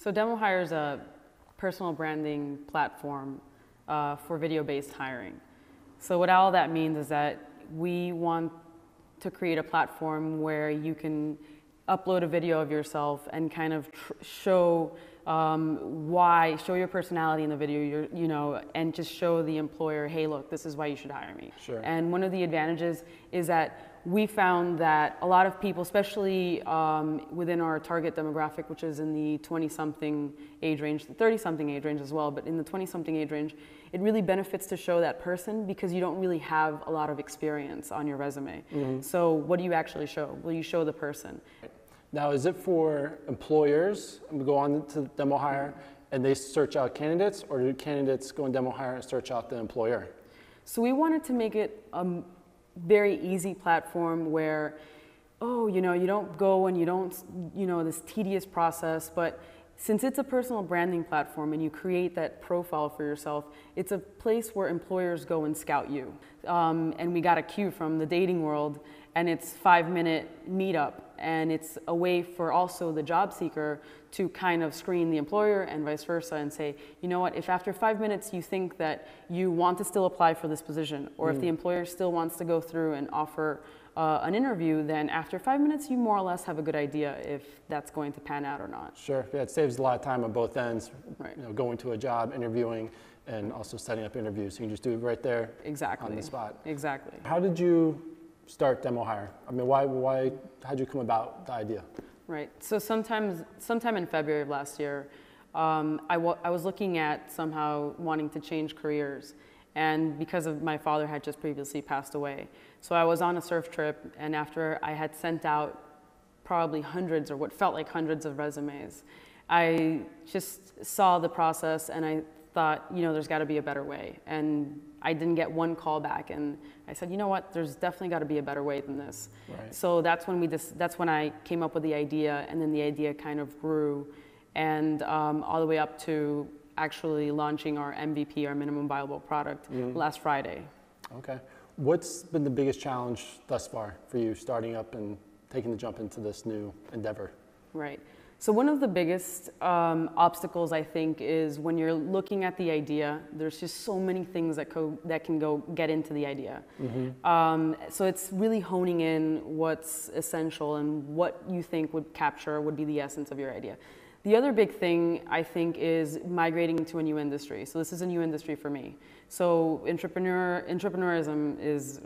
So DemoHire is a personal branding platform for video-based hiring. So what all that means is that we want to create a platform where you can upload a video of yourself and kind of show show your personality in the video, and just show the employer, hey, look, this is why you should hire me. Sure. And one of the advantages is that we found that a lot of people, especially within our target demographic, which is in the 20-something age range, the 30-something age range as well, but in the 20-something age range, it really benefits to show that person because you don't really have a lot of experience on your resume. Mm-hmm. So what do you actually show? Well, you show the person. Now, is it for employers and go on to DemoHire and they search out candidates, or do candidates go on DemoHire and search out the employer? So we wanted to make it a very easy platform where, you don't go and you don't, this tedious process, but since it's a personal branding platform and you create that profile for yourself, it's a place where employers go and scout you. And we got a cue from the dating world, and it's 5-minute meetup, and it's a way for also the job seeker to kind of screen the employer and vice versa and say, you know what, if after 5 minutes you think that you want to still apply for this position, or if the employer still wants to go through and offer an interview, then after 5 minutes you more or less have a good idea if that's going to pan out or not. Sure, yeah, it saves a lot of time on both ends, right. Going to a job, interviewing, and also setting up interviews. You can just do it right there exactly. on the spot. Exactly. How did you start DemoHire? I mean, how'd you come about the idea? Right, so sometime in February of last year, I was looking at somehow wanting to change careers, and because of my father had just previously passed away. So I was on a surf trip, and after I had sent out probably hundreds, or what felt like hundreds of resumes, I just saw the process and I thought, there's got to be a better way. And I didn't get one call back, and I said, you know what, there's definitely got to be a better way than this. Right. So that's when I came up with the idea, and then the idea kind of grew, and all the way up to actually launching our MVP, our minimum viable product, last Friday. Okay. What's been the biggest challenge thus far for you starting up and taking the jump into this new endeavor? Right. So one of the biggest obstacles, I think, is when you're looking at the idea, there's just so many things that can go get into the idea. Mm-hmm. So it's really honing in what's essential and what you think would be the essence of your idea. The other big thing, I think, is migrating to a new industry. So this is a new industry for me. So entrepreneurism is,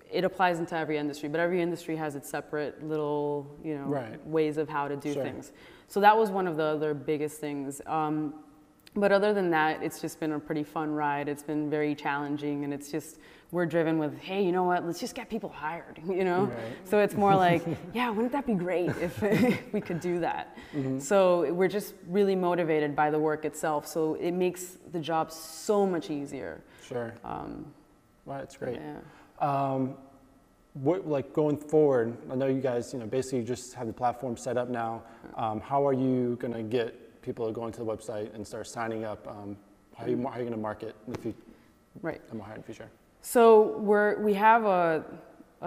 it applies into every industry, but every industry has its separate little, right. ways of how to do Sure. things. So that was one of the other biggest things. But other than that, it's just been a pretty fun ride. It's been very challenging, and it's just, we're driven with, hey, you know what, let's just get people hired, Right. So it's more like, yeah, wouldn't that be great if we could do that? Mm-hmm. So we're just really motivated by the work itself, so it makes the job so much easier. Sure. Right, it's great. Yeah. What, going forward, I know you guys, basically just have the platform set up now. How are you going to get people to go into the website and start signing up? How are you going to market in the future? Right. DemoHire in the future. So we have a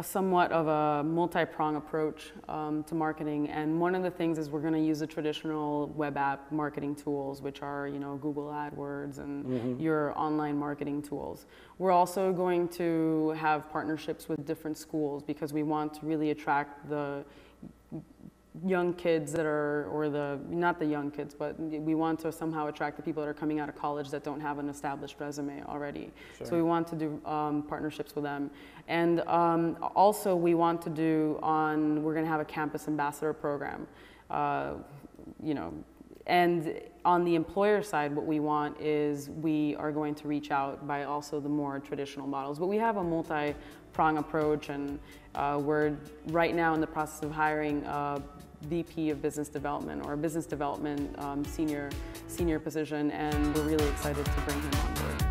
somewhat of a multi-prong approach to marketing, and one of the things is we're going to use the traditional web app marketing tools, which are Google AdWords and your online marketing tools. We're also going to have partnerships with different schools because we want to really attract the young kids that are, not the young kids, but we want to somehow attract the people that are coming out of college that don't have an established resume already. Sure. So we want to do partnerships with them. And also we want to we're going to have a campus ambassador program, and on the employer side, what we want is we are going to reach out by also the more traditional models. But we have a multi-prong approach, and we're right now in the process of hiring a VP of Business Development, or a Business Development senior position, and we're really excited to bring him on board.